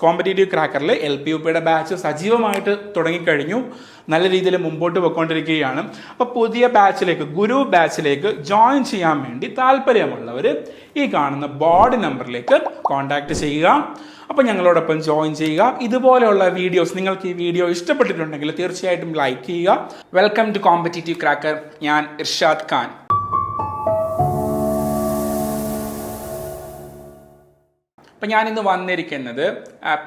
Competitive ക്രാക്കറിൽ LPUPയുടെ batch സജീവമായിട്ട് തുടങ്ങിക്കഴിഞ്ഞു, നല്ല രീതിയിൽ മുമ്പോട്ട് പോയിക്കൊണ്ടിരിക്കുകയാണ്. അപ്പോൾ പുതിയ ബാച്ചിലേക്ക്, ഗുരു ബാച്ചിലേക്ക് ജോയിൻ ചെയ്യാൻ വേണ്ടി താല്പര്യമുള്ളവർ ഈ കാണുന്ന ബോർഡ് നമ്പറിലേക്ക് കോൺടാക്ട് ചെയ്യുക. അപ്പോൾ ഞങ്ങളോടൊപ്പം ജോയിൻ ചെയ്യുക. ഇതുപോലെയുള്ള വീഡിയോസ്, നിങ്ങൾക്ക് ഈ വീഡിയോ ഇഷ്ടപ്പെട്ടിട്ടുണ്ടെങ്കിൽ തീർച്ചയായിട്ടും ലൈക്ക് ചെയ്യുക. Welcome to competitive cracker. ഞാൻ ഇർഷാദ് ഖാൻ. അപ്പം ഞാനിന്ന് വന്നിരിക്കുന്നത്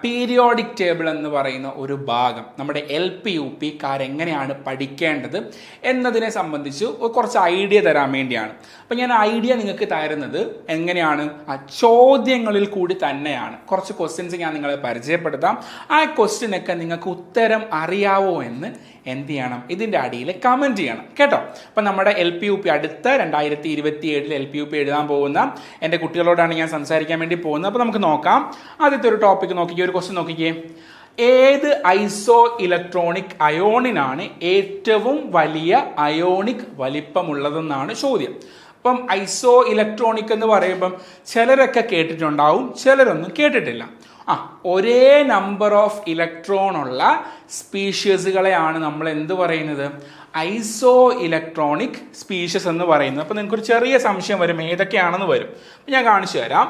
പീരിയോഡിക് ടേബിൾ എന്ന് പറയുന്ന ഒരു ഭാഗം നമ്മുടെ LPUPക്കാരെങ്ങനെയാണ് പഠിക്കേണ്ടത് എന്നതിനെ സംബന്ധിച്ച് കുറച്ച് ഐഡിയ തരാൻ വേണ്ടിയാണ്. അപ്പം ഞാൻ ഐഡിയ നിങ്ങൾക്ക് തരുന്നത് എങ്ങനെയാണ്, ചോദ്യങ്ങളിൽ കൂടി തന്നെയാണ്. കുറച്ച് ക്വസ്റ്റ്യൻസ് ഞാൻ നിങ്ങളെ പരിചയപ്പെടുത്താം. ആ ക്വസ്റ്റ്യനൊക്കെ നിങ്ങൾക്ക് ഉത്തരം അറിയാവോ എന്ന് എന്ത് ചെയ്യണം, ഇതിൻ്റെ അടിയിൽ കമൻറ്റ് ചെയ്യണം കേട്ടോ. അപ്പം നമ്മുടെ LPUP അടുത്ത 2027 LPUP എഴുതാൻ പോകുന്ന എൻ്റെ കുട്ടികളോടാണ് ഞാൻ സംസാരിക്കാൻ വേണ്ടി പോകുന്നത്. അപ്പോൾ നമുക്ക് നോക്കാം. ആദ്യത്തെ ഒരു ടോപ്പിക് നോക്കിക്കേ, ഒരു ക്വസ്റ്റ്യൻ നോക്കിക്കേ. ഏത് ഐസോ ഇലക്ട്രോണിക് അയോണിനാണ് ഏറ്റവും വലിയ അയോണിക് വലിപ്പമുള്ളതെന്നാണ് ചോദ്യം. അപ്പം ഐസോ ഇലക്ട്രോണിക് എന്ന് പറയുമ്പം ചിലരൊക്കെ കേട്ടിട്ടുണ്ടാവും, ചിലരൊന്നും കേട്ടിട്ടില്ല. ഒരേ നമ്പർ ഓഫ് ഇലക്ട്രോൺ ഉള്ള സ്പീഷ്യസുകളെയാണ് നമ്മൾ എന്ത് പറയുന്നത്, ഐസോ ഇലക്ട്രോണിക് സ്പീഷ്യസ് എന്ന് പറയുന്നത്. അപ്പം നിങ്ങൾക്കൊരു ചെറിയ സംശയം വരും ഏതൊക്കെയാണെന്ന് വരും. ഞാൻ കാണിച്ചു തരാം.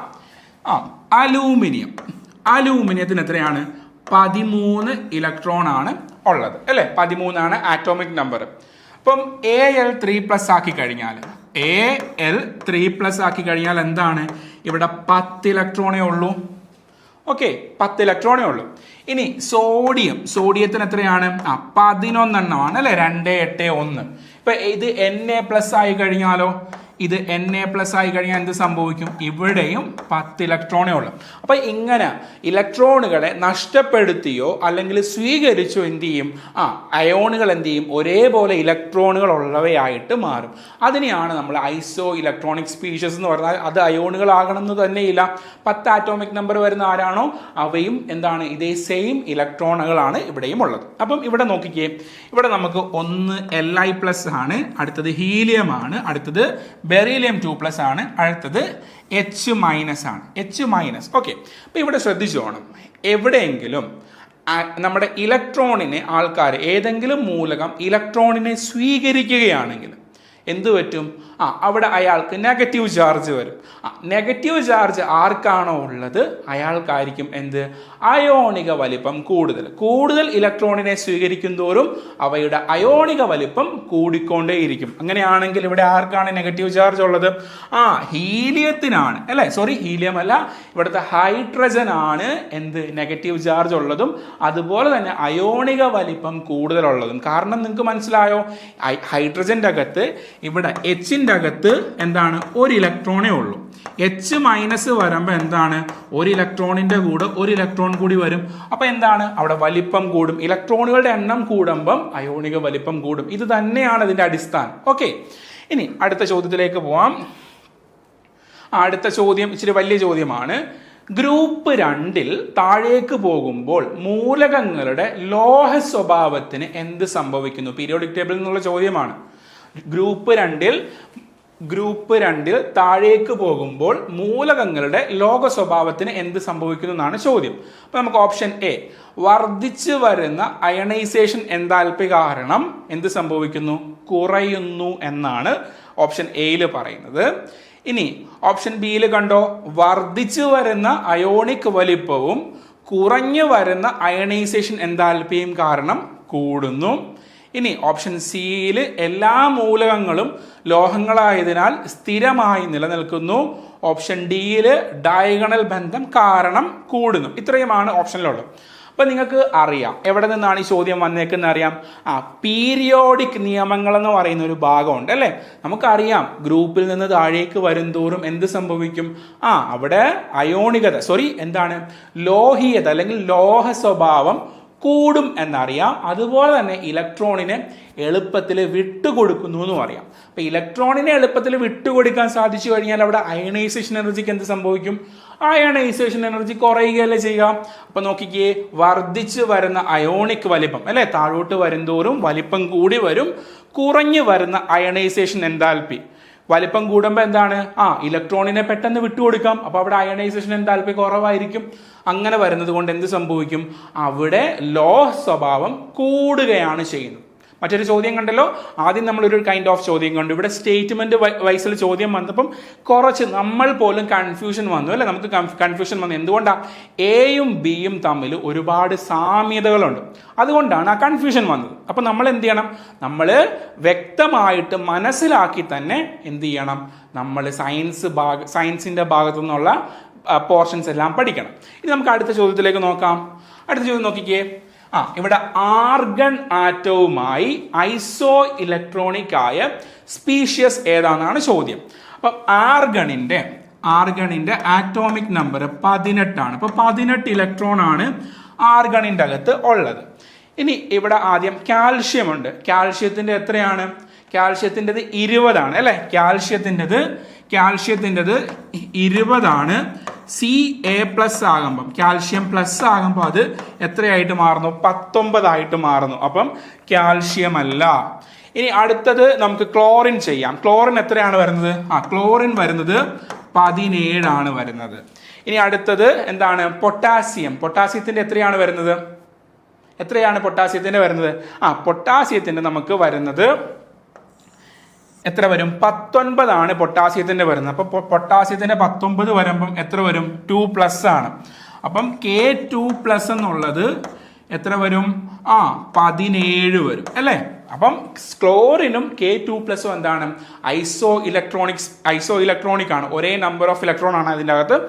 അലൂമിനിയത്തിന് എത്രയാണ്? 13 ഇലക്ട്രോൺ ആണ് ഉള്ളത് അല്ലേ? 13 ആണ് ആറ്റോമിക് നമ്പർ. അപ്പം Al3+ ആക്കി കഴിഞ്ഞാൽ, Al3+ ആക്കി കഴിഞ്ഞാൽ എന്താണ്, ഇവിടെ 10 ഇലക്ട്രോണേ ഉള്ളൂ. ഓക്കെ, 10 ഇലക്ട്രോണേ ഉള്ളൂ. ഇനി സോഡിയത്തിന് എത്രയാണ്? 11 എണ്ണമാണ് അല്ലെ? 2, 8, 1. ഇപ്പൊ ഇത് Na+ ആയി കഴിഞ്ഞാലോ, ഇത് Na+ ആയി കഴിഞ്ഞാൽ എന്ത് സംഭവിക്കും? ഇവിടെയും 10 ഇലക്ട്രോണേ ഉള്ളൂ. അപ്പൊ ഇങ്ങനെ ഇലക്ട്രോണുകളെ നഷ്ടപ്പെടുത്തിയോ അല്ലെങ്കിൽ സ്വീകരിച്ചോ എന്ത് ചെയ്യും, അയോണുകൾ എന്ത് ചെയ്യും, ഒരേപോലെ ഇലക്ട്രോണുകൾ ഉള്ളവയായിട്ട് മാറും. അതിനെയാണ് നമ്മൾ ഐസോ ഇലക്ട്രോണിക് സ്പീഷ്യസ് എന്ന് പറഞ്ഞാൽ. അത് അയോണുകളാകണം എന്ന് തന്നെയില്ല. 10 ആറ്റോമിക് നമ്പർ വരുന്ന ആരാണോ അവയും എന്താണ്, ഇതേ സെയിം ഇലക്ട്രോണുകളാണ് ഇവിടെയും ഉള്ളത്. അപ്പം ഇവിടെ നോക്കിക്കേ, ഇവിടെ നമുക്ക് ഒന്ന് Li+ ആണ്, അടുത്തത് ഹീലിയം ആണ്, അടുത്തത് ബെറീലിയം 2+ ആണ്, അടുത്തത് H- ആണ്. H-. ഓക്കെ, അപ്പോൾ ഇവിടെ ശ്രദ്ധിച്ചോണം, എവിടെയെങ്കിലും നമ്മുടെ ഇലക്ട്രോണിനെ ആൾക്കാർ, ഏതെങ്കിലും മൂലകം ഇലക്ട്രോണിനെ സ്വീകരിക്കുകയാണെങ്കിൽ എന്ത് പറ്റും? അവിടെ അയാൾക്ക് നെഗറ്റീവ് ചാർജ് വരും. നെഗറ്റീവ് ചാർജ് ആർക്കാണോ ഉള്ളത് അയാൾക്കായിരിക്കും എന്ത്, അയോണിക വലിപ്പം കൂടുതൽ ഇലക്ട്രോണിനെ സ്വീകരിക്കും തോറും അവയുടെ അയോണിക വലിപ്പം കൂടിക്കൊണ്ടേയിരിക്കും. അങ്ങനെയാണെങ്കിൽ ഇവിടെ ആർക്കാണ് നെഗറ്റീവ് ചാർജ് ഉള്ളത്? ഹീലിയത്തിനാണ് അല്ലെ? സോറി, ഹീലിയം അല്ല, ഇവിടുത്തെ ഹൈഡ്രജൻ ആണ് എന്ത്, നെഗറ്റീവ് ചാർജ് ഉള്ളതും അതുപോലെ തന്നെ അയോണിക വലിപ്പം കൂടുതലുള്ളതും. കാരണം നിങ്ങൾക്ക് മനസ്സിലായോ, ഹൈഡ്രജന്റെ അകത്ത് ഇവിടെ Hന്റെ അകത്ത് എന്താണ്, ഒരു ഇലക്ട്രോണേ ഉള്ളൂ. H- വരുമ്പോൾ എന്താണ്, ഒരു ഇലക്ട്രോണിന്റെ കൂടെ ഒരു ഇലക്ട്രോൺ കൂടി വരും. അപ്പൊ എന്താണ്, അവിടെ വലിപ്പം കൂടും. ഇലക്ട്രോണുകളുടെ എണ്ണം കൂടുമ്പം അയോണിക വലിപ്പം കൂടും. ഇത് തന്നെയാണ് ഇതിന്റെ അടിസ്ഥാനം. ഓക്കെ, ഇനി അടുത്ത ചോദ്യത്തിലേക്ക് പോവാം. അടുത്ത ചോദ്യം ഇച്ചിരി വലിയ ചോദ്യമാണ്. ഗ്രൂപ്പ് 2 താഴേക്ക് പോകുമ്പോൾ മൂലകങ്ങളുടെ ലോഹ സ്വഭാവത്തിന് എന്ത് സംഭവിക്കുന്നു? പീരിയോഡിക് ടേബിളിൽ നിന്നുള്ള ചോദ്യമാണ്. ഗ്രൂപ്പ് 2 താഴേക്ക് പോകുമ്പോൾ മൂലകങ്ങളുടെ ലോഹ സ്വഭാവത്തിന് എന്ത് സംഭവിക്കുന്നു എന്നാണ് ചോദ്യം. അപ്പൊ നമുക്ക് ഓപ്ഷൻ എ, വർദ്ധിച്ചു വരുന്ന അയണൈസേഷൻ എൻതാൽപ്പി കാരണം എന്ത് സംഭവിക്കുന്നു? കുറയുന്നു എന്നാണ് ഓപ്ഷൻ എയിൽ പറയുന്നത്. ഇനി ഓപ്ഷൻ ബിയിൽ കണ്ടോ, വർദ്ധിച്ചു വരുന്ന അയോണിക് വലിപ്പവും കുറഞ്ഞു വരുന്ന അയണൈസേഷൻ എൻതാൽപ്പിയും കാരണം കൂടുന്നു. ഇനി ഓപ്ഷൻ സിയിൽ എല്ലാ മൂലകങ്ങളും ലോഹങ്ങളായതിനാൽ സ്ഥിരമായി നിലനിൽക്കുന്നു. ഓപ്ഷൻ ഡിയിൽ ഡയഗണൽ ബന്ധം കാരണം കൂടുന്നു. ഇത്രയുമാണ് ഓപ്ഷനിലുള്ളത്. അപ്പൊ നിങ്ങൾക്ക് അറിയാം എവിടെ നിന്നാണ് ഈ ചോദ്യം വന്നേക്കുന്ന അറിയാം. പീരിയോഡിക് നിയമങ്ങൾ എന്ന് പറയുന്ന ഒരു ഭാഗമുണ്ട് അല്ലെ? നമുക്കറിയാം ഗ്രൂപ്പിൽ നിന്ന് താഴേക്ക് വരും തോറും എന്ത് സംഭവിക്കും? അവിടെ ലോഹീയത അല്ലെങ്കിൽ ലോഹ സ്വഭാവം കൂടും എന്നറിയാം. അതുപോലെ തന്നെ ഇലക്ട്രോണിനെ എളുപ്പത്തിൽ വിട്ടുകൊടുക്കുന്നു എന്നും അറിയാം. അപ്പൊ ഇലക്ട്രോണിനെ എളുപ്പത്തിൽ വിട്ടുകൊടുക്കാൻ സാധിച്ചു കഴിഞ്ഞാൽ അവിടെ അയണൈസേഷൻ എനർജിക്ക് എന്ത് സംഭവിക്കും? അയണൈസേഷൻ എനർജി കുറയുകയല്ലേ ചെയ്യുക. അപ്പൊ നോക്കിക്കേ, വർദ്ധിച്ചു വരുന്ന അയോണിക് വലിപ്പം അല്ലെ, താഴോട്ട് വരുംതോറും വലിപ്പം കൂടി വരും. കുറഞ്ഞു വരുന്ന അയണൈസേഷൻ എൻതാൽപ്പി വലിപ്പം കൂടുമ്പോൾ എന്താണ് ഇലക്ട്രോണിനെ പെട്ടെന്ന് വിട്ടുകൊടുക്കാം. അപ്പോൾ അവിടെ അയണൈസേഷൻ എൻതാൽപ്പി കുറവായിരിക്കും. അങ്ങനെ വരുന്നത് കൊണ്ട് എന്ത് സംഭവിക്കും? അവിടെ ലോഹ സ്വഭാവം കൂടുകയാണ് ചെയ്യുന്നത്. മറ്റൊരു ചോദ്യം കണ്ടല്ലോ. ആദ്യം നമ്മളൊരു കൈൻഡ് ഓഫ് ചോദ്യം കണ്ടു. ഇവിടെ സ്റ്റേറ്റ്മെന്റ് വൈസിൽ ചോദ്യം വന്നപ്പം കുറച്ച് നമ്മൾ പോലും കൺഫ്യൂഷൻ വന്നു അല്ലെ. നമുക്ക് കൺഫ്യൂഷൻ വന്നു. എന്തുകൊണ്ടാണ്? എയും ബിയും തമ്മിൽ ഒരുപാട് സാമ്യതകളുണ്ട്. അതുകൊണ്ടാണ് ആ കൺഫ്യൂഷൻ വന്നത്. അപ്പം നമ്മൾ എന്ത് ചെയ്യണം? നമ്മൾ വ്യക്തമായിട്ട് മനസ്സിലാക്കി തന്നെ എന്ത് ചെയ്യണം? നമ്മൾ സയൻസിന്റെ ഭാഗത്തു നിന്നുള്ള പോർഷൻസ് എല്ലാം പഠിക്കണം. ഇനി നമുക്ക് അടുത്ത ചോദ്യത്തിലേക്ക് നോക്കാം. അടുത്ത ചോദ്യം നോക്കിക്കേ. ഇവിടെ ആർഗൺ ആറ്റവുമായി ഐസോ ഇലക്ട്രോണിക് ആയ സ്പീഷ്യസ് ഏതാണെന്നാണ് ചോദ്യം. അപ്പം ആർഗണിന്റെ ആറ്റോമിക് നമ്പർ 18 ആണ്. അപ്പൊ 18 ഇലക്ട്രോൺ ആണ് ആർഗണിന്റെ അകത്ത് ഉള്ളത്. ഇനി ഇവിടെ ആദ്യം കാൽഷ്യം ഉണ്ട്. കാൽഷ്യത്തിന്റെ എത്രയാണ്? കാൽഷ്യത്തിൻ്റെത് 20 ആണ് അല്ലെ. കാൽഷ്യത്തിൻ്റെത് 20 ആണ്. Ca+ ആകുമ്പം, കാൽഷ്യം പ്ലസ് ആകുമ്പോൾ അത് എത്രയായിട്ട് മാറുന്നു? 19 ആയിട്ട് മാറുന്നു. അപ്പം കാൽഷ്യം അല്ല. ഇനി അടുത്തത് നമുക്ക് ക്ലോറിൻ ചെയ്യാം. ക്ലോറിൻ എത്രയാണ് വരുന്നത്? ക്ലോറിൻ വരുന്നത് 17 ആണ് വരുന്നത്. ഇനി അടുത്തത് എന്താണ്? പൊട്ടാസ്യം. പൊട്ടാസ്യത്തിന്റെ എത്രയാണ് വരുന്നത്? പൊട്ടാസ്യത്തിന്റെ നമുക്ക് വരുന്നത് എത്ര വരും? 19 ആണ് പൊട്ടാസ്യത്തിന്റെ വരുന്നത്. അപ്പൊ പൊട്ടാസ്യത്തിന്റെ 19 വരുമ്പം എത്ര വരും? 2+ ആണ്. അപ്പം K2+ എന്നുള്ളത് എത്ര വരും? 17 വരും അല്ലേ. അപ്പം ക്ലോറിനും K2+ എന്താണ്? ഐസോ ഇലക്ട്രോണിക് ആണ്. ഒരേ നമ്പർ ഓഫ് ഇലക്ട്രോൺ ആണ് അതിൻ്റെ അകത്ത്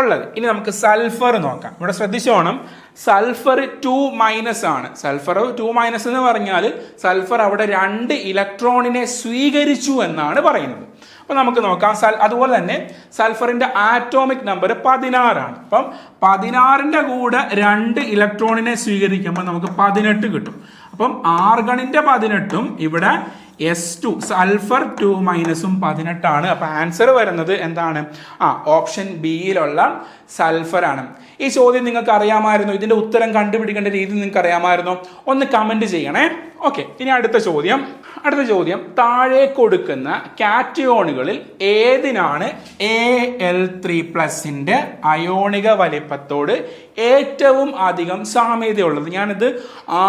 ഉള്ളത്. ഇനി നമുക്ക് സൾഫർ നോക്കാം. ഇവിടെ ശ്രദ്ധിച്ചോണം, സൾഫർ 2- ആണ്. സൾഫർ 2- എന്ന് പറഞ്ഞാൽ സൾഫർ അവിടെ 2 ഇലക്ട്രോണിനെ സ്വീകരിച്ചു എന്നാണ് പറയുന്നത്. അപ്പൊ നമുക്ക് നോക്കാം. അതുപോലെ തന്നെ സൾഫറിന്റെ ആറ്റോമിക് നമ്പർ 16 ആണ്. അപ്പം 16ന്റെ കൂടെ 2 ഇലക്ട്രോണിനെ സ്വീകരിക്കുമ്പോൾ നമുക്ക് 18 കിട്ടും. അപ്പം ആർഗണിന്റെ 18ഉം ഇവിടെ S2 സൾഫർ 2- 18 ആണ്. അപ്പൊ ആൻസർ വരുന്നത് എന്താണ്? ഓപ്ഷൻ ബിയിലുള്ള സൾഫർ ആണ്. ഈ ചോദ്യം നിങ്ങൾക്ക് അറിയാമായിരുന്നു? ഇതിന്റെ ഉത്തരം കണ്ടുപിടിക്കേണ്ട രീതി നിങ്ങൾക്ക് അറിയാമായിരുന്നോ? ഒന്ന് കമന്റ് ചെയ്യണേ. ഓക്കെ, ഇനി അടുത്ത ചോദ്യം. താഴെ കൊടുക്കുന്ന കാറ്റയോണുകളിൽ ഏതിനാണ് Al3+ അയോണിക വലിപ്പത്തോട് ഏറ്റവും അധികം സാമ്യതയുള്ളത്? ഞാനിത്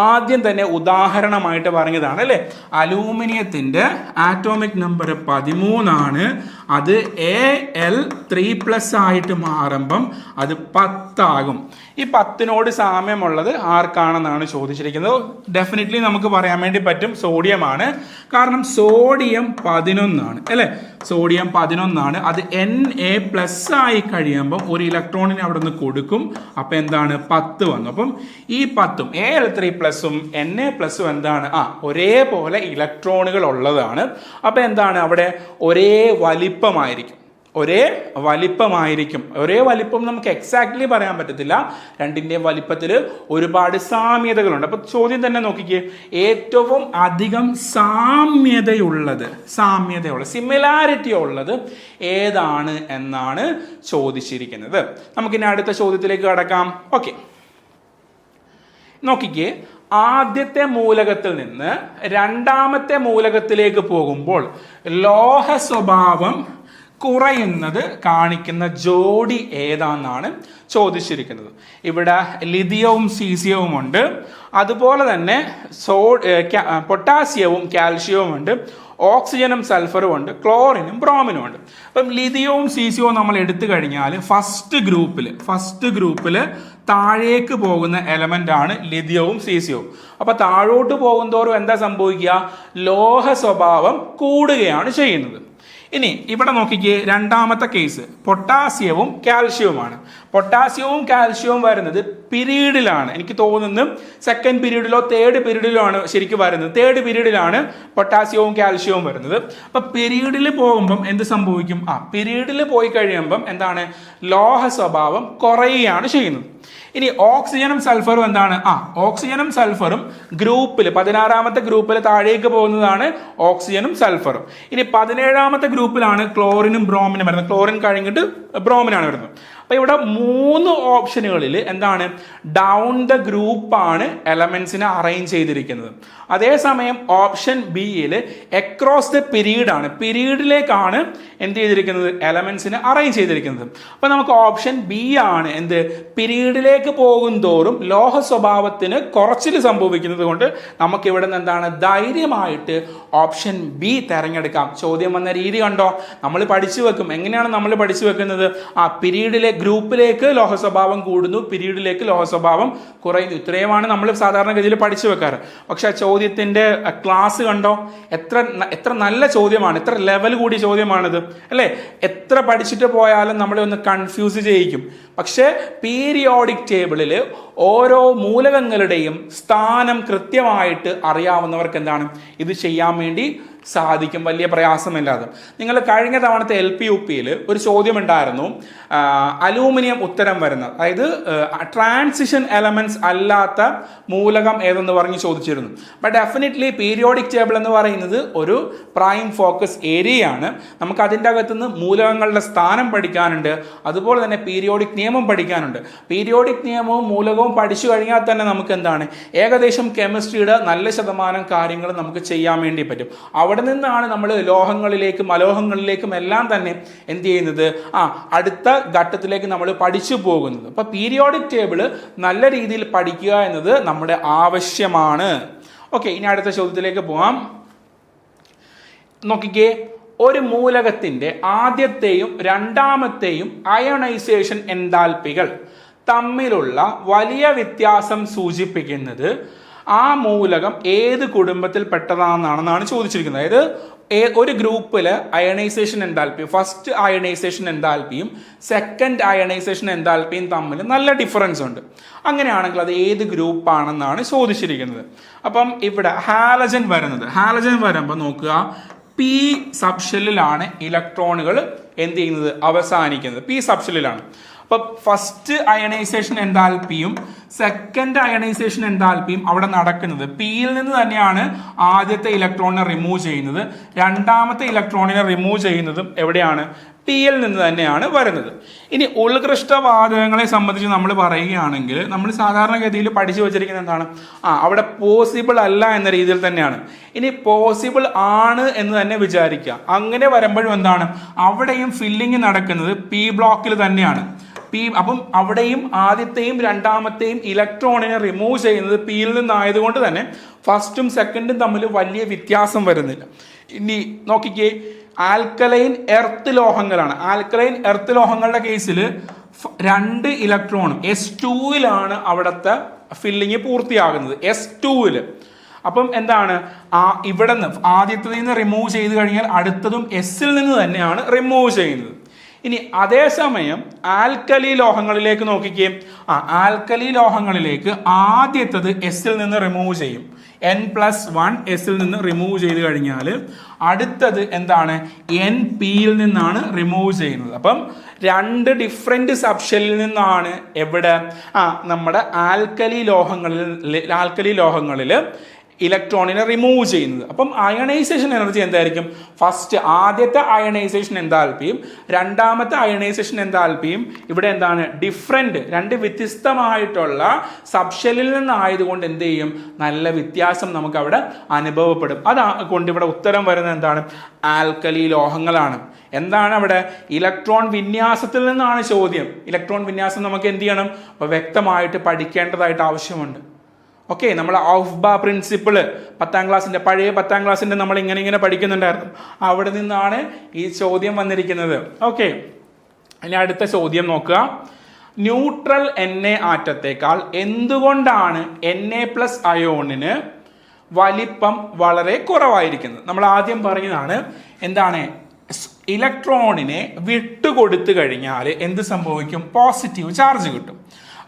ആദ്യം തന്നെ ഉദാഹരണമായിട്ട് പറഞ്ഞതാണ് അല്ലെ. അലൂമിനിയത്തിന്റെ ആറ്റോമിക് നമ്പർ 13 ആണ്. അത് Al3+ ആയിട്ട് മാറുമ്പം അത് 10 ആകും. ഈ 10നോട് സാമ്യമുള്ളത് ആർക്കാണെന്നാണ് ചോദിച്ചിരിക്കുന്നത്. ഡെഫിനറ്റ്ലി നമുക്ക് പറയാൻ വേണ്ടി പറ്റും സോഡിയം ആണ്. കാരണം സോഡിയം 11 ആണ് അല്ലെ. സോഡിയം 11 ആണ്. അത് Na+ ആയി കഴിയുമ്പം ഒരു ഇലക്ട്രോണിനെ അവിടെ നിന്ന് കൊടുക്കും. അപ്പൊ എന്താണ്? 10 വന്നു. അപ്പം ഈ 10ഉം Al3+ഉം Na+ എന്താണ്? ഒരേപോലെ ഇലക്ട്രോണുകൾ ഉള്ളതാണ്. അപ്പൊ എന്താണ്? അവിടെ ഒരേ വലിപ്പമായിരിക്കും. ഒരേ വലിപ്പം നമുക്ക് എക്സാക്ട്ലി പറയാൻ പറ്റത്തില്ല. രണ്ടിന്റെയും വലിപ്പത്തിൽ ഒരുപാട് സാമ്യതകളുണ്ട്. അപ്പൊ ചോദ്യം തന്നെ നോക്കിക്കേ. ഏറ്റവും അധികം സിമിലാരിറ്റി ഉള്ളത് ഏതാണ് എന്നാണ് ചോദിച്ചിരിക്കുന്നത്. നമുക്കിനി അടുത്ത ചോദ്യത്തിലേക്ക് കടക്കാം. ഓക്കെ, നോക്കിക്കേ. ആദ്യത്തെ മൂലകത്തിൽ നിന്ന് രണ്ടാമത്തെ മൂലകത്തിലേക്ക് പോകുമ്പോൾ ലോഹ സ്വഭാവം കുറയുന്നത് കാണിക്കുന്ന ജോഡി ഏതാണെന്നാണ് ചോദിച്ചിരിക്കുന്നത്. ഇവിടെ ലിഥിയവും സീസിയവും ഉണ്ട്. അതുപോലെ തന്നെ പൊട്ടാസ്യവും കാൽഷ്യവും ഉണ്ട്. ഓക്സിജനും സൾഫറും ഉണ്ട്. ക്ലോറിനും ബ്രോമിനും ഉണ്ട്. അപ്പം ലിഥിയവും സീസിയവും നമ്മൾ എടുത്തു കഴിഞ്ഞാൽ ഫസ്റ്റ് ഗ്രൂപ്പിൽ താഴേക്ക് പോകുന്ന എലമെന്റ് ആണ് ലിഥിയവും സീസിയവും. അപ്പൊ താഴോട്ട് പോകുന്തോറും എന്താ സംഭവിക്കുക? ലോഹ സ്വഭാവം കൂടുകയാണ് ചെയ്യുന്നത്. ഇനി ഇവിടെ നോക്കിക്കേ. രണ്ടാമത്തെ കേസ് പൊട്ടാസ്യവും കാൽഷ്യവുമാണ്. പൊട്ടാസ്യവും കാൽഷ്യവും വരുന്നത് പീരീഡിലാണ്. എനിക്ക് തോന്നുന്നു സെക്കൻഡ് പീരീഡിലോ തേർഡ് പീരീഡിലോ ആണ് ശരിക്കും വരുന്നത്. തേർഡ് പീരീഡിലാണ് പൊട്ടാസ്യവും കാൽഷ്യവും വരുന്നത്. അപ്പൊ പീരീഡിൽ പോകുമ്പം എന്ത് സംഭവിക്കും? പീരീഡിൽ പോയി കഴിയുമ്പം എന്താണ്? ലോഹ സ്വഭാവം കുറയുകയാണ് ചെയ്യുന്നത്. ഇനി ഓക്സിജനും സൾഫറും എന്താണ്? ഓക്സിജനും സൾഫറും ഗ്രൂപ്പിൽ 16ാമത്തെ ഗ്രൂപ്പിൽ താഴേക്ക് പോകുന്നതാണ് ഓക്സിജനും സൾഫറും. ഇനി 17ാമത്തെ ഗ്രൂപ്പിലാണ് ക്ലോറിനും ബ്രോമിനും വരുന്നത്. ക്ലോറിൻ കഴിഞ്ഞിട്ട് ബ്രോമിനാണ് വരുന്നത്. അപ്പൊ ഇവിടെ 3 ഓപ്ഷനുകളിൽ എന്താണ് ഡൗൺ ദ ഗ്രൂപ്പാണ് എലമെന്റ്സിനെ അറേഞ്ച് ചെയ്തിരിക്കുന്നത്. അതേസമയം ഓപ്ഷൻ ബിയിൽ അക്രോസ് ദ പീരീഡ് ആണ്, പീരീഡിലേക്കാണ് എന്ത് ചെയ്തിരിക്കുന്നത് എലമെന്റ്സിനെ അറേഞ്ച് ചെയ്തിരിക്കുന്നത്. അപ്പൊ നമുക്ക് ഓപ്ഷൻ ബി ആണ് എന്ത് പീരീഡിലേക്ക് പോകും തോറും ലോഹ സ്വഭാവത്തിന് കുറച്ചിൽ സംഭവിക്കുന്നത് കൊണ്ട് നമുക്ക് ഇവിടെ നിന്ന് എന്താണ് ധൈര്യമായിട്ട് ഓപ്ഷൻ ബി തിരഞ്ഞെടുക്കാം. ചോദ്യം വന്ന രീതി കണ്ടോ, നമ്മൾ പഠിച്ചു വെക്കും. എങ്ങനെയാണ് നമ്മൾ പഠിച്ചു വെക്കുന്നത്? പീരീഡിലെ ഗ്രൂപ്പിലേക്ക് ലോഹ സ്വഭാവം കൂടുന്നു, പീരീഡിലേക്ക് ലോഹ സ്വഭാവം കുറയുന്നു. ഇത്രയുമാണ് നമ്മൾ സാധാരണഗതിയിൽ പഠിച്ചു വെക്കാറ്. പക്ഷെ ചോദ്യത്തിന്റെ ക്ലാസ് കണ്ടോ, എത്ര നല്ല ചോദ്യമാണ്, എത്ര ലെവൽ കൂടിയ ചോദ്യമാണിത് അല്ലേ. എത്ര പഠിച്ചിട്ട് പോയാലും നമ്മളെ ഒന്ന് കൺഫ്യൂസ് ചെയ്യിക്കും. പക്ഷെ പീരിയോഡിക് ടേബിളിൽ ഓരോ മൂലകങ്ങളുടെയും സ്ഥാനം കൃത്യമായിട്ട് അറിയാവുന്നവർക്ക് എന്താണ് ഇത് ചെയ്യാൻ വേണ്ടി സാധിക്കും, വലിയ പ്രയാസമില്ലാതെ. നിങ്ങൾ കഴിഞ്ഞ തവണത്തെ LP-UPയിൽ ഒരു ചോദ്യം ഉണ്ടായിരുന്നു, അലൂമിനിയം ഉത്തരം വരുന്നത്, അതായത് ട്രാൻസിഷൻ എലമെന്റ്സ് അല്ലാത്ത മൂലകം ഏതെന്ന് പറഞ്ഞ് ചോദിച്ചിരുന്നു. ബട്ട് ഡെഫിനറ്റ്ലി പീരിയോഡിക് ടേബിൾ എന്ന് പറയുന്നത് ഒരു പ്രൈം ഫോക്കസ് ഏരിയയാണ്. നമുക്ക് അതിൻ്റെ അകത്തുനിന്ന് മൂലകങ്ങളുടെ സ്ഥാനം പഠിക്കാനുണ്ട്, അതുപോലെ തന്നെ പീരിയോഡിക് നിയമം പഠിക്കാനുണ്ട്. പീരിയോഡിക് നിയമവും മൂലകവും പഠിച്ചു കഴിഞ്ഞാൽ തന്നെ നമുക്ക് എന്താണ് ഏകദേശം കെമിസ്ട്രിയുടെ നല്ല ശതമാനം കാര്യങ്ങൾ നമുക്ക് ചെയ്യാൻ വേണ്ടി പറ്റും. അവിടെ നിന്നാണ് നമ്മൾ ലോഹങ്ങളിലേക്കും അലോഹങ്ങളിലേക്കും എല്ലാം തന്നെ എന്ത് ചെയ്യുന്നത് അടുത്ത ഘട്ടത്തിലേക്ക് നമ്മൾ പഠിച്ചു പോകുന്നത്. അപ്പൊ പീരിയോഡിക് ടേബിള് നല്ല രീതിയിൽ പഠിക്കുക എന്നത് നമ്മുടെ ആവശ്യമാണ്. ഓക്കെ, ഇനി അടുത്ത ചോദ്യത്തിലേക്ക് പോകാം. നോക്കിക്കേ, ഒരു മൂലകത്തിന്റെ ആദ്യത്തെയും രണ്ടാമത്തെയും അയണൈസേഷൻ എൻതാൽപ്പികൾ തമ്മിലുള്ള വലിയ വ്യത്യാസം സൂചിപ്പിക്കുന്നത് ആ മൂലകം ഏത് കുടുംബത്തിൽ പെട്ടതാണെന്നാണ് ചോദിച്ചിരിക്കുന്നത്. അതായത് ഒരു ഗ്രൂപ്പില് അയണൈസേഷൻ എൻതാൽപ്പി, ഫസ്റ്റ് അയണൈസേഷൻ എൻതാൽപ്പിയും സെക്കൻഡ് അയണൈസേഷൻ എൻതാൽപ്പിയും തമ്മിൽ നല്ല ഡിഫറൻസ് ഉണ്ട്. അങ്ങനെയാണെങ്കിൽ അത് ഏത് ഗ്രൂപ്പാണെന്നാണ് ചോദിച്ചിരിക്കുന്നത്. അപ്പം ഇവിടെ ഹാലജൻ വരുമ്പോൾ നോക്കുക, പി സബ്ഷെല്ലിലാണ് ഇലക്ട്രോണുകൾ എന്ത് ചെയ്യുന്നത് അവസാനിക്കുന്നത്, പി സബ്ഷെല്ലിലാണ്. അപ്പൊ ഫസ്റ്റ് അയണൈസേഷൻ എൻതാൽപ്പിയും സെക്കൻഡ് അയണൈസേഷൻ എൻതാൽപ്പിയും അവിടെ നടക്കുന്നത് പിയിൽ നിന്ന് തന്നെയാണ് ആദ്യത്തെ ഇലക്ട്രോണിനെ റിമൂവ് ചെയ്യുന്നത്, രണ്ടാമത്തെ ഇലക്ട്രോണിനെ റിമൂവ് ചെയ്യുന്നതും എവിടെയാണ് പിയിൽ നിന്ന് തന്നെയാണ് വരുന്നത്. ഇനി ഉത്കൃഷ്ടവാതകങ്ങളെ സംബന്ധിച്ച് നമ്മൾ പറയുകയാണെങ്കിൽ നമ്മൾ സാധാരണഗതിയിൽ പഠിച്ചു വെച്ചിരിക്കുന്നത് എന്താണ്, അവിടെ പോസിബിൾ അല്ല എന്ന രീതിയിൽ തന്നെയാണ്. ഇനി പോസിബിൾ ആണ് എന്ന് തന്നെ വിചാരിക്കുക. അങ്ങനെ വരുമ്പോഴും എന്താണ് അവിടെയും ഫില്ലിങ് നടക്കുന്നത് പി ബ്ലോക്കിൽ തന്നെയാണ്. അപ്പം അവിടെയും ആദ്യത്തെയും രണ്ടാമത്തെയും ഇലക്ട്രോണിനെ റിമൂവ് ചെയ്യുന്നത് പിയിൽ നിന്നായതുകൊണ്ട് തന്നെ ഫസ്റ്റും സെക്കൻഡും തമ്മിൽ വലിയ വ്യത്യാസം വരുന്നില്ല. ഇനി നോക്കിക്കേ, ആൽക്കലൈൻ എർത്ത് ലോഹങ്ങളാണ്. ആൽക്കലൈൻ എർത്ത് ലോഹങ്ങളുടെ കേസിൽ 2 ഇലക്ട്രോണും S2-ലാണ് അവിടുത്തെ ഫില്ലിങ് പൂർത്തിയാകുന്നത്, S2-ല്. അപ്പം എന്താണ് ഇവിടെ നിന്ന് ആദ്യത്തിൽ നിന്ന് റിമൂവ് ചെയ്ത് കഴിഞ്ഞാൽ അടുത്തതും S-ൽ നിന്ന് തന്നെയാണ് റിമൂവ് ചെയ്യുന്നത്. ഇനി അതേസമയം ആൽക്കലി ലോഹങ്ങളിലേക്ക് നോക്കിക്കേ, ആൽക്കലി ലോഹങ്ങളിലേക്ക് ആദ്യത്തത് S-ൽ നിന്ന് റിമൂവ് ചെയ്യും, N+1 S-ൽ നിന്ന് റിമൂവ് ചെയ്ത് കഴിഞ്ഞാൽ അടുത്തത് എന്താണ് NP-ൽ നിന്നാണ് റിമൂവ് ചെയ്യുന്നത്. അപ്പം 2 ഡിഫറെന്റ് സബ്ഷെല്ലിൽ നിന്നാണ് എവിടെ നമ്മുടെ ആൽക്കലി ലോഹങ്ങളിൽ ഇലക്ട്രോണിനെ റിമൂവ് ചെയ്യുന്നത്. അപ്പം അയണൈസേഷൻ എനർജി എന്തായിരിക്കും, ഫസ്റ്റ് ആദ്യത്തെ അയണൈസേഷൻ എൻതാൽപ്പിയും രണ്ടാമത്തെ അയണൈസേഷൻ എൻതാൽപ്പിയും ഇവിടെ എന്താണ് ഡിഫറെന്റ്, 2 വ്യത്യസ്തമായിട്ടുള്ള സബ്ഷെല്ലിൽ നിന്നായതുകൊണ്ട് എന്ത് ചെയ്യും നല്ല വ്യത്യാസം നമുക്ക് അവിടെ അനുഭവപ്പെടും. അതുകൊണ്ട് ഇവിടെ ഉത്തരം വരുന്നത് എന്താണ് ആൽക്കലി ലോഹങ്ങളാണ്. എന്താണ് അവിടെ ഇലക്ട്രോൺ വിന്യാസത്തിൽ നിന്നാണ് ചോദ്യം. ഇലക്ട്രോൺ വിന്യാസം നമുക്ക് എന്ത് ചെയ്യണം വ്യക്തമായിട്ട് പഠിക്കേണ്ടതായിട്ട് ആവശ്യമുണ്ട്. ഓക്കെ, നമ്മൾ ഔഫ്ബ പ്രിൻസിപ്പിള് പഴയ 10ാം ക്ലാസ്സിന്റെ നമ്മൾ ഇങ്ങനെ പഠിക്കുന്നുണ്ടായിരുന്നു. അവിടെ നിന്നാണ് ഈ ചോദ്യം വന്നിരിക്കുന്നത്. ഓക്കെ, ഇനി അടുത്ത ചോദ്യം നോക്കുക. ന്യൂട്രൽ Na ആറ്റത്തേക്കാൾ എന്തുകൊണ്ടാണ് Na+ അയോണിന് വലിപ്പം വളരെ കുറവായിരിക്കുന്നത്? നമ്മൾ ആദ്യം പറഞ്ഞതാണ് എന്താണ് ഇലക്ട്രോണിനെ വിട്ടുകൊടുത്തു കഴിഞ്ഞാൽ എന്ത് സംഭവിക്കും, പോസിറ്റീവ് ചാർജ് കിട്ടും.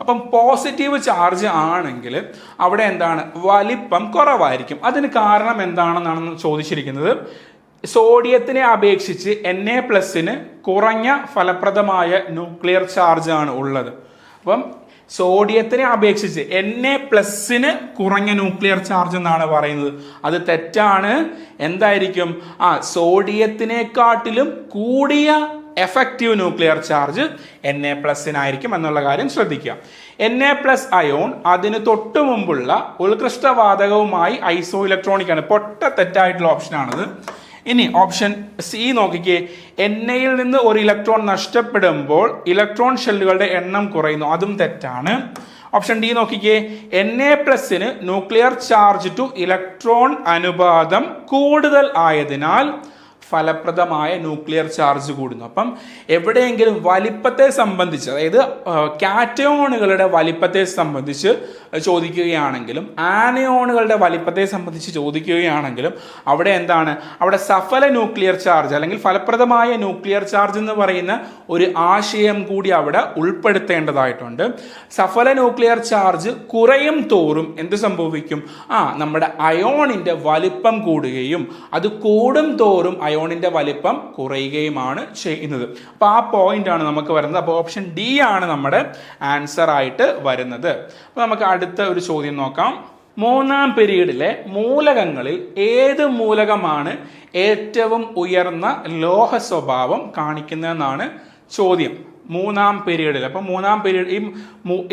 അപ്പം പോസിറ്റീവ് ചാർജ് ആണെങ്കിൽ അവിടെ എന്താണ് വലിപ്പം കുറവായിരിക്കും. അതിന് കാരണം എന്താണെന്നാണ് ചോദിച്ചിരിക്കുന്നത്. സോഡിയത്തിനെ അപേക്ഷിച്ച് Na+ന് കുറഞ്ഞ ഫലപ്രദമായ ന്യൂക്ലിയർ ചാർജ് ആണ് ഉള്ളത്. അപ്പം സോഡിയത്തിനെ അപേക്ഷിച്ച് Na+ന് കുറഞ്ഞ ന്യൂക്ലിയർ ചാർജ് എന്നാണ് പറയുന്നത്. അത് തെറ്റാണ്. എന്തായിരിക്കും സോഡിയത്തിനെക്കാട്ടിലും കൂടിയ എഫക്റ്റീവ് ന്യൂക്ലിയർ ചാർജ് Na+നായിരിക്കും എന്നുള്ള കാര്യം ശ്രദ്ധിക്കുക. Na+ അയോൺ അതിന് തൊട്ടു മുമ്പുള്ള ഉത്കൃഷ്ടവാതകവുമായി ഐസോ ഇലക്ട്രോണിക് ആണ്. പൊട്ട തെറ്റായിട്ടുള്ള ഓപ്ഷനാണത്. ഇനി ഓപ്ഷൻ സി നോക്കിക്കേ, എൻഎയിൽ നിന്ന് ഒരു ഇലക്ട്രോൺ നഷ്ടപ്പെടുമ്പോൾ ഇലക്ട്രോൺ ഷെല്ലുകളുടെ എണ്ണം കുറയുന്നു. അതും തെറ്റാണ്. ഓപ്ഷൻ ഡി നോക്കിക്കേ, Na+ന് ന്യൂക്ലിയർ ചാർജ് ടു ഇലക്ട്രോൺ അനുപാതം കൂടുതൽ ആയതിനാൽ ഫലപ്രദമായ ന്യൂക്ലിയർ ചാർജ് കൂടുന്നു. അപ്പം എവിടെയെങ്കിലും വലിപ്പത്തെ സംബന്ധിച്ച്, അതായത് കാറ്റയോണുകളുടെ വലിപ്പത്തെ സംബന്ധിച്ച് ചോദിക്കുകയാണെങ്കിലും ആനയോണുകളുടെ വലിപ്പത്തെ സംബന്ധിച്ച് ചോദിക്കുകയാണെങ്കിലും അവിടെ എന്താണ്, അവിടെ സഫല ന്യൂക്ലിയർ ചാർജ് അല്ലെങ്കിൽ ഫലപ്രദമായ ന്യൂക്ലിയർ ചാർജ് എന്ന് പറയുന്ന ഒരു ആശയം കൂടി അവിടെ ഉൾപ്പെടുത്തേണ്ടതായിട്ടുണ്ട്. സഫല ന്യൂക്ലിയർ ചാർജ് കുറയും തോറും എന്ത് സംഭവിക്കും? നമ്മുടെ അയോണിന്റെ വലിപ്പം കൂടുകയും അത് കൂടും തോറും അയോണിന്റെ വലിപ്പം കുറയുകയുമാണ് ചെയ്യുന്നത്. അപ്പൊ ആ പോയിന്റ് ആണ് നമുക്ക് വരുന്നത്. അപ്പോൾ ഓപ്ഷൻ ഡി ആണ് നമ്മുടെ ആൻസർ ആയിട്ട് വരുന്നത്. അപ്പൊ നമുക്ക് അടുത്ത ഒരു ചോദ്യം നോക്കാം. 3-ാം പീരീഡിലെ മൂലകങ്ങളിൽ ഏത് മൂലകമാണ് ഏറ്റവും ഉയർന്ന ലോഹ സ്വഭാവം കാണിക്കുന്നതെന്നാണ് ചോദ്യം. 3-ാം പീരീഡിൽ. അപ്പൊ 3-ാം പീരീഡ്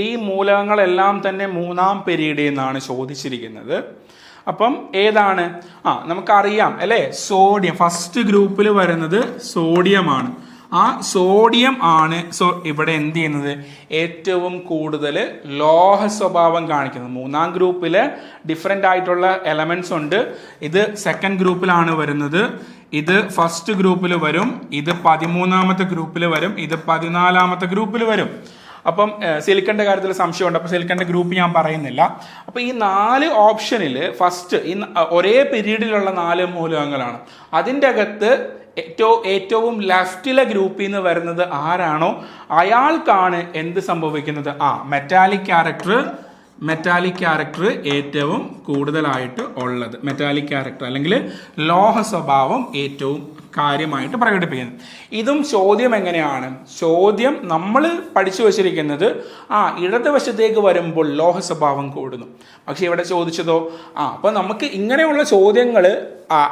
ഈ മൂലകങ്ങളെല്ലാം തന്നെ 3-ാം പീരീഡിൽ നിന്നാണ് ചോദിച്ചിരിക്കുന്നത്. അപ്പം ഏതാണ്? നമുക്കറിയാം അല്ലെ, സോഡിയം. ഫസ്റ്റ് ഗ്രൂപ്പിൽ വരുന്നത് സോഡിയമാണ്. ആ സോഡിയം ആണ് ഇവിടെ എന്ത് ചെയ്യുന്നത്, ഏറ്റവും കൂടുതൽ ലോഹ സ്വഭാവം കാണിക്കുന്നത്. 3-ാം ഗ്രൂപ്പില് ഡിഫറെന്റ് ആയിട്ടുള്ള എലമെന്റ്സ് ഉണ്ട്. ഇത് സെക്കൻഡ് ഗ്രൂപ്പിലാണ് വരുന്നത്, ഇത് ഫസ്റ്റ് ഗ്രൂപ്പിൽ വരും, ഇത് 13-ാമത്തെ ഗ്രൂപ്പിൽ വരും, ഇത് 14-ാമത്തെ ഗ്രൂപ്പിൽ വരും. അപ്പം സിലിക്കന്റെ കാര്യത്തിൽ സംശയമുണ്ട്. അപ്പൊ സിലിക്കന്റെ ഗ്രൂപ്പ് ഞാൻ പറയുന്നില്ല. അപ്പൊ ഈ 4 ഓപ്ഷനിൽ ഫസ്റ്റ് ഈ ഒരേ പീരീഡിലുള്ള 4 മൂലകങ്ങളാണ്. അതിൻ്റെ അകത്ത് ഏറ്റവും ലെഫ്റ്റിലെ ഗ്രൂപ്പിൽ നിന്ന് വരുന്നത് ആരാണോ അയാൾക്കാണ് എന്ത് സംഭവിക്കുന്നത്, മെറ്റാലിക് ക്യാരക്ടർ ഏറ്റവും കൂടുതലായിട്ട് ഉള്ളത്. മെറ്റാലിക് ക്യാരക്ടർ അല്ലെങ്കിൽ ലോഹ സ്വഭാവം ഏറ്റവും കാര്യമായിട്ട് പ്രകടിപ്പിക്കുന്നത്. ഇതും ചോദ്യം എങ്ങനെയാണ്? ചോദ്യം നമ്മൾ പഠിച്ചു വച്ചിരിക്കുന്നത് ഇടതുവശത്തേക്ക് വരുമ്പോൾ ലോഹ സ്വഭാവം കൂടുന്നു. പക്ഷെ ഇവിടെ ചോദിച്ചതോ അപ്പൊ നമുക്ക് ഇങ്ങനെയുള്ള ചോദ്യങ്ങൾ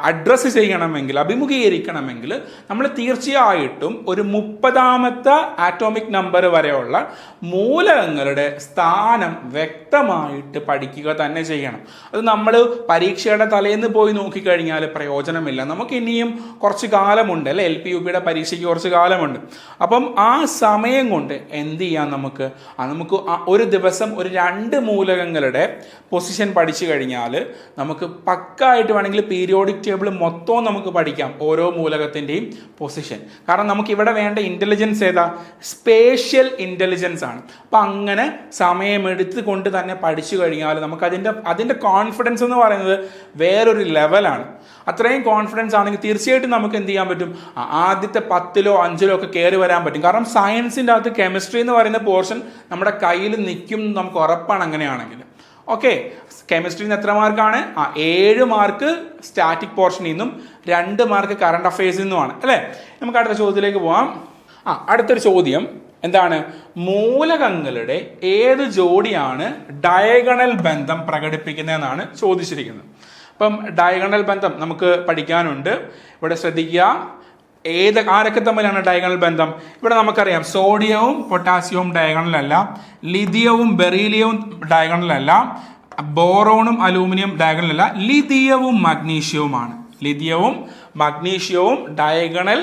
അഡ്രസ്സ് ചെയ്യണമെങ്കിൽ, അഭിമുഖീകരിക്കണമെങ്കിൽ നമ്മൾ തീർച്ചയായിട്ടും ഒരു 30-ാമത്തെ ആറ്റോമിക് നമ്പർ വരെയുള്ള മൂലകങ്ങളുടെ സ്ഥാനം വ്യക്തമായിട്ട് പഠിക്കുക തന്നെ ചെയ്യണം. അത് നമ്മൾ പരീക്ഷയുടെ തലേന്ന് പോയി നോക്കിക്കഴിഞ്ഞാൽ പ്രയോജനമില്ല. നമുക്ക് ഇനിയും കുറച്ച് കാലമുണ്ട് അല്ലെ, LP-UP പരീക്ഷയ്ക്ക് കുറച്ച് കാലമുണ്ട്. അപ്പം ആ സമയം കൊണ്ട് എന്ത് ചെയ്യാം, നമുക്ക് ഒരു ദിവസം ഒരു 2 മൂലകങ്ങളുടെ പൊസിഷൻ പഠിച്ചു കഴിഞ്ഞാൽ നമുക്ക് പക്കായിട്ട് വേണമെങ്കിൽ പീരിയോഡിക് ടേബിൾ മൊത്തവും നമുക്ക് പഠിക്കാം, ഓരോ മൂലകത്തിൻ്റെയും പൊസിഷൻ. കാരണം നമുക്ക് ഇവിടെ വേണ്ട ഇന്റലിജൻസ് ഏതാ? സ്പേഷ്യൽ ഇന്റലിജൻസ് ആണ്. അപ്പം അങ്ങനെ സമയമെടുത്ത് കൊണ്ട് തന്നെ പഠിച്ചു കഴിഞ്ഞാൽ നമുക്ക് അതിൻ്റെ കോൺഫിഡൻസ് എന്ന് പറയുന്നത് വേറൊരു ലെവലാണ്. അത്രയും കോൺഫിഡൻസ് ആണെങ്കിൽ തീർച്ചയായിട്ടും നമുക്ക് എന്ത് ചെയ്യാൻ പറ്റും, ആദ്യത്തെ 10-ലോ 5-ലോ ഒക്കെ കയറി വരാൻ പറ്റും. കാരണം സയൻസിൻ്റെ അകത്ത് കെമിസ്ട്രി എന്ന് പറയുന്ന പോർഷൻ നമ്മുടെ കയ്യിൽ നിൽക്കും നമുക്ക് ഉറപ്പാണ് അങ്ങനെയാണെങ്കിൽ. ഓക്കെ, കെമിസ്ട്രിന്ന് എത്ര മാർക്കാണ്? 7 മാർക്ക് സ്റ്റാറ്റിക് പോർഷനിൽ നിന്നും 2 മാർക്ക് കറണ്ട് അഫയേഴ്സിൽ നിന്നുമാണ് അല്ലേ. നമുക്ക് അടുത്ത ചോദ്യത്തിലേക്ക് പോവാം. അടുത്തൊരു ചോദ്യം എന്താണ്? മൂലകങ്ങളുടെ ഏത് ജോഡിയാണ് ഡയഗണൽ ബന്ധം പ്രകടിപ്പിക്കുന്നതെന്നാണ് ചോദിച്ചിരിക്കുന്നത്. അപ്പം ഡയഗണൽ ബന്ധം നമുക്ക് പഠിക്കാനുണ്ട്. ഇവിടെ ശ്രദ്ധിക്കുക, ആരൊക്കെ തമ്മിലാണ് ഡയഗണൽ ബന്ധം? ഇവിടെ നമുക്കറിയാം സോഡിയവും പൊട്ടാസ്യവും ഡയഗണൽ അല്ല, ലിഥിയവും ബെറീലിയവും ഡയഗണൽ അല്ല, ബോറോണും അലൂമിനിയം ഡയഗണൽ അല്ല, ലിഥിയവും മഗ്നീഷ്യവുമാണ്. ലിഥിയവും മഗ്നീഷ്യവും ഡയഗണൽ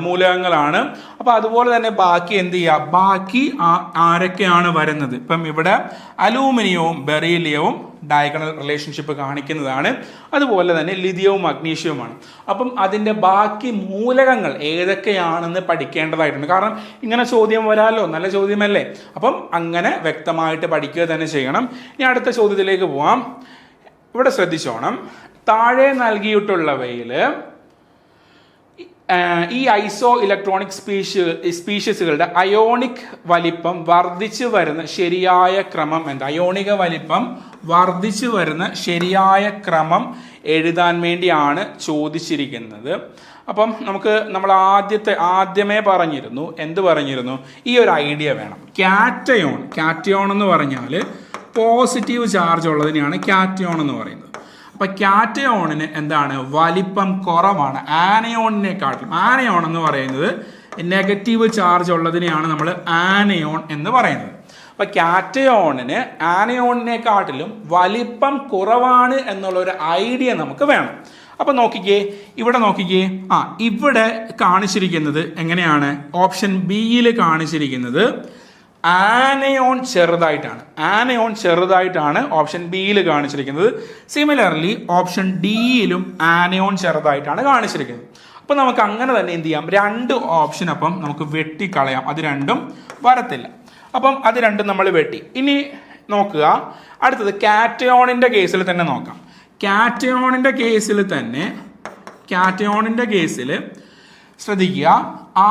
മൂലകങ്ങളാണ്. അപ്പൊ അതുപോലെ തന്നെ ബാക്കി എന്ത് ചെയ്യുക, ബാക്കി ആരൊക്കെയാണ് വരുന്നത്? ഇപ്പം ഇവിടെ അലൂമിനിയവും ബെറീലിയവും ഡയഗണൽ റിലേഷൻഷിപ്പ് കാണിക്കുന്നതാണ്. അതുപോലെ തന്നെ ലിഥിയവും മഗ്നീഷ്യവുമാണ്. അപ്പം അതിൻ്റെ ബാക്കി മൂലകങ്ങൾ ഏതൊക്കെയാണെന്ന് പഠിക്കേണ്ടതായിട്ടുണ്ട്. കാരണം ഇങ്ങനെ ചോദ്യം വരാമല്ലോ, നല്ല ചോദ്യമല്ലേ. അപ്പം അങ്ങനെ വ്യക്തമായിട്ട് പഠിക്കുക തന്നെ ചെയ്യണം. ഇനി അടുത്ത ചോദ്യത്തിലേക്ക് പോവാം. ഇവിടെ ശ്രദ്ധിച്ചോണം, താഴെ നൽകിയിട്ടുള്ളവയിൽ ഈ ഐസോ ഇലക്ട്രോണിക് സ്പീഷീസുകളുടെ അയോണിക് വലിപ്പം വർദ്ധിച്ചു വരുന്ന ശരിയായ ക്രമം എന്താ? അയോണിക വലിപ്പം വർദ്ധിച്ചു വരുന്ന ശരിയായ ക്രമം എഴുതാൻ വേണ്ടിയാണ് ചോദിച്ചിരിക്കുന്നത്. അപ്പം നമ്മൾ ആദ്യമേ പറഞ്ഞിരുന്നു, എന്ത് പറഞ്ഞിരുന്നു? ഈ ഒരു ഐഡിയ വേണം. കാറ്റയോൺ എന്ന് പറഞ്ഞാൽ പോസിറ്റീവ് ചാർജ് ഉള്ളതിനെയാണ് കാറ്റയോൺ എന്ന് പറയുന്നത്. അപ്പൊ കാറ്റയോണിന് എന്താണ്? വലിപ്പം കുറവാണ് ആനയോണിനെക്കാട്ടിലും. ആനയോൺ എന്ന് പറയുന്നത് നെഗറ്റീവ് ചാർജ് ഉള്ളതിനെയാണ് നമ്മൾ ആനയോൺ എന്ന് പറയുന്നത്. അപ്പൊ കാറ്റയോണിന് ആനയോണിനെക്കാട്ടിലും വലിപ്പം കുറവാണ് എന്നുള്ള ഒരു ഐഡിയ നമുക്ക് വേണം. അപ്പൊ നോക്കിക്കേ, ഇവിടെ നോക്കിക്കേ, ഇവിടെ കാണിച്ചിരിക്കുന്നത് എങ്ങനെയാണ്? ഓപ്ഷൻ ബിയിൽ കാണിച്ചിരിക്കുന്നത് ആനയോൺ ചെറുതായിട്ടാണ്. ആനയോൺ ചെറുതായിട്ടാണ് ഓപ്ഷൻ ബിയിൽ കാണിച്ചിരിക്കുന്നത്. സിമിലർലി ഓപ്ഷൻ ഡിയിലും ആനയോൺ ചെറുതായിട്ടാണ് കാണിച്ചിരിക്കുന്നത്. അപ്പൊ നമുക്ക് അങ്ങനെ തന്നെ എന്ത് ചെയ്യാം? രണ്ട് ഓപ്ഷൻ അപ്പം നമുക്ക് വെട്ടിക്കളയാം. അത് രണ്ടും വരത്തില്ല. അപ്പം അത് രണ്ടും നമ്മൾ വെട്ടി. ഇനി നോക്കുക, അടുത്തത് കാറ്റയോണിന്റെ കേസിൽ തന്നെ നോക്കാം. കാറ്റയോണിന്റെ കേസിൽ ശ്രദ്ധിക്കുക,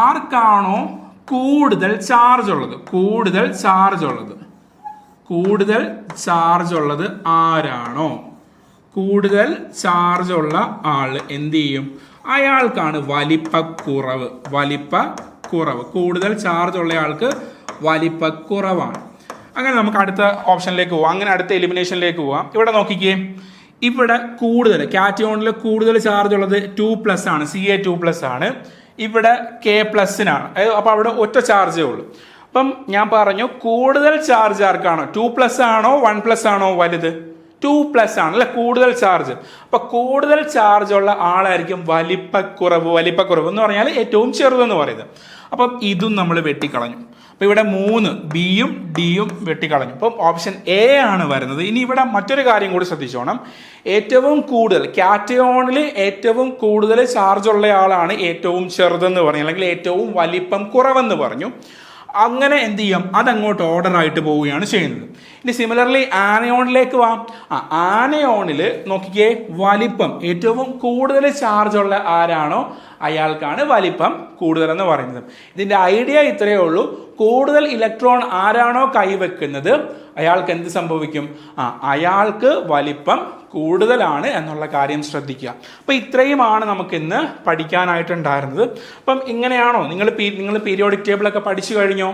ആർക്കാണോ കൂടുതൽ ചാർജ് ഉള്ളത് ആരാണോ കൂടുതൽ ചാർജ് ഉള്ള ആള് എന്ത് ചെയ്യും? അയാൾക്കാണ് വലിപ്പക്കുറവ്. കൂടുതൽ ചാർജ് ഉള്ള ആൾക്ക് വലിപ്പക്കുറവാണ്. അങ്ങനെ നമുക്ക് അടുത്ത ഓപ്ഷനിലേക്ക് പോവാം. അങ്ങനെ അടുത്ത എലിമിനേഷനിലേക്ക് പോവാം. ഇവിടെ നോക്കിക്കേ, ഇവിടെ കൂടുതൽ കാറ്റയോണിൽ കൂടുതൽ ചാർജ് ഉള്ളത് 2+ ആണ്, Ca2+ ആണ്. ഇവിടെ K+നാണ്. അപ്പൊ അവിടെ ഒറ്റ ചാർജേ ഉള്ളൂ. അപ്പം ഞാൻ പറഞ്ഞു, കൂടുതൽ ചാർജ് ആർക്കാണോ? 2+ ആണോ 1+ ആണോ വലുത്? 2+ ആണ് അല്ലെ കൂടുതൽ ചാർജ്. അപ്പൊ കൂടുതൽ ചാർജ് ഉള്ള ആളായിരിക്കും വലിപ്പക്കുറവ് എന്ന് പറഞ്ഞാൽ ഏറ്റവും ചെറുതെന്ന് പറയുന്നത്. അപ്പം ഇതും നമ്മൾ വെട്ടിക്കളഞ്ഞു. അപ്പൊ ഇവിടെ 3 ബിയും ഡിയും വെട്ടിക്കളഞ്ഞു. അപ്പം ഓപ്ഷൻ എ ആണ് വരുന്നത്. ഇനി ഇവിടെ മറ്റൊരു കാര്യം കൂടി ശ്രദ്ധിച്ചോണം. ഏറ്റവും കൂടുതൽ കാറ്റയോണിൽ ഏറ്റവും കൂടുതൽ ചാർജ് ഉള്ള ആളാണ് ഏറ്റവും ചെറുതെന്ന് പറഞ്ഞു, അല്ലെങ്കിൽ ഏറ്റവും വലിപ്പം കുറവെന്ന് പറഞ്ഞു. അങ്ങനെ എന്ത് ചെയ്യും? അതങ്ങോട്ട് ഓർഡർ ആയിട്ട് പോവുകയാണ് ചെയ്യുന്നത്. ഇനി സിമിലർലി ആനയോണിലേക്ക് വാം. ആനയോണിൽ നോക്കിക്കേ, വലിപ്പം ഏറ്റവും കൂടുതൽ ചാർജ് ഉള്ള ആരാണോ അയാൾക്കാണ് വലിപ്പം കൂടുതൽ എന്ന് പറയുന്നത്. ഇതിന്റെ ഐഡിയ ഇത്രയേ ഉള്ളൂ. കൂടുതൽ ഇലക്ട്രോൺ ആരാണോ കൈവെക്കുന്നത് അയാൾക്ക് എന്ത് സംഭവിക്കും? അയാൾക്ക് വലിപ്പം കൂടുതലാണ് എന്നുള്ള കാര്യം ശ്രദ്ധിക്കുക. അപ്പൊ ഇത്രയുമാണ് നമുക്ക് ഇന്ന് പഠിക്കാനായിട്ടുണ്ടായിരുന്നത്. അപ്പം ഇങ്ങനെയാണോ നിങ്ങൾ പീരിയോഡിക് ടേബിൾ ഒക്കെ പഠിച്ചു കഴിഞ്ഞോ?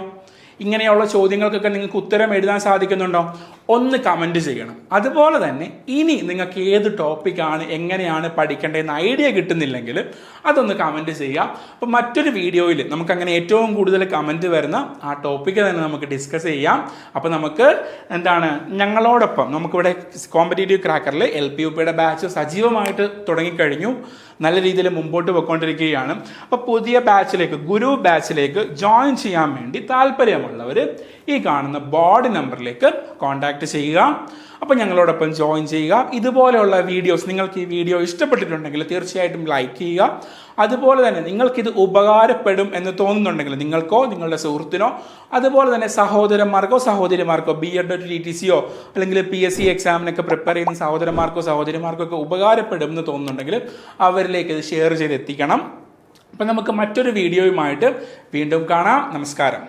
ഇങ്ങനെയുള്ള ചോദ്യങ്ങൾക്കൊക്കെ നിങ്ങൾക്ക് ഉത്തരം എഴുതാൻ സാധിക്കുന്നുണ്ടോ? ഒന്ന് കമന്റ് ചെയ്യണം. അതുപോലെ തന്നെ ഇനി നിങ്ങൾക്ക് ഏത് ടോപ്പിക്കാണ് എങ്ങനെയാണ് പഠിക്കേണ്ടതെന്ന് ഐഡിയ കിട്ടുന്നില്ലെങ്കിൽ അതൊന്ന് കമന്റ് ചെയ്യാം. അപ്പം മറ്റൊരു വീഡിയോയിൽ നമുക്ക് അങ്ങനെ ഏറ്റവും കൂടുതൽ കമന്റ് വരുന്ന ആ ടോപ്പിക്ക് തന്നെ നമുക്ക് ഡിസ്കസ് ചെയ്യാം. അപ്പം നമുക്ക് ഞങ്ങളോടൊപ്പം നമുക്കിവിടെ കോമ്പറ്റേറ്റീവ് ക്രാക്കറിൽ LPUPയുടെ ബാച്ച് സജീവമായിട്ട് തുടങ്ങിക്കഴിഞ്ഞു. നല്ല രീതിയിൽ മുമ്പോട്ട് പോയിക്കൊണ്ടിരിക്കുകയാണ്. അപ്പോൾ പുതിയ ബാച്ചിലേക്ക്, ഗുരു ബാച്ചിലേക്ക് ജോയിൻ ചെയ്യാൻ വേണ്ടി താല്പര്യമുള്ളവർ ഈ കാണുന്ന ബോർഡ് നമ്പറിലേക്ക് കോൺടാക്ട് ചെയ്യുക. അപ്പോൾ ഞങ്ങളോടൊപ്പം ജോയിൻ ചെയ്യുക. ഇതുപോലെയുള്ള വീഡിയോസ്, നിങ്ങൾക്ക് ഈ വീഡിയോ ഇഷ്ടപ്പെട്ടിട്ടുണ്ടെങ്കിൽ തീർച്ചയായിട്ടും ലൈക്ക് ചെയ്യുക. അതുപോലെ തന്നെ നിങ്ങൾക്കിത് ഉപകാരപ്പെടും എന്ന് തോന്നുന്നുണ്ടെങ്കിൽ നിങ്ങൾക്കോ നിങ്ങളുടെ സുഹൃത്തിനോ അതുപോലെ തന്നെ സഹോദരിമാർക്കോ BEd TTCയോ അല്ലെങ്കിൽ PSC എക്സാമിനൊക്കെ പ്രിപ്പയർ ചെയ്യുന്ന സഹോദരിമാർക്കോ ഒക്കെ ഉപകാരപ്പെടും എന്ന് തോന്നുന്നുണ്ടെങ്കിൽ അവരിലേക്ക് ഇത് ഷെയർ ചെയ്ത് എത്തിക്കണം. അപ്പം നമുക്ക് മറ്റൊരു വീഡിയോയുമായിട്ട് വീണ്ടും കാണാം. നമസ്കാരം.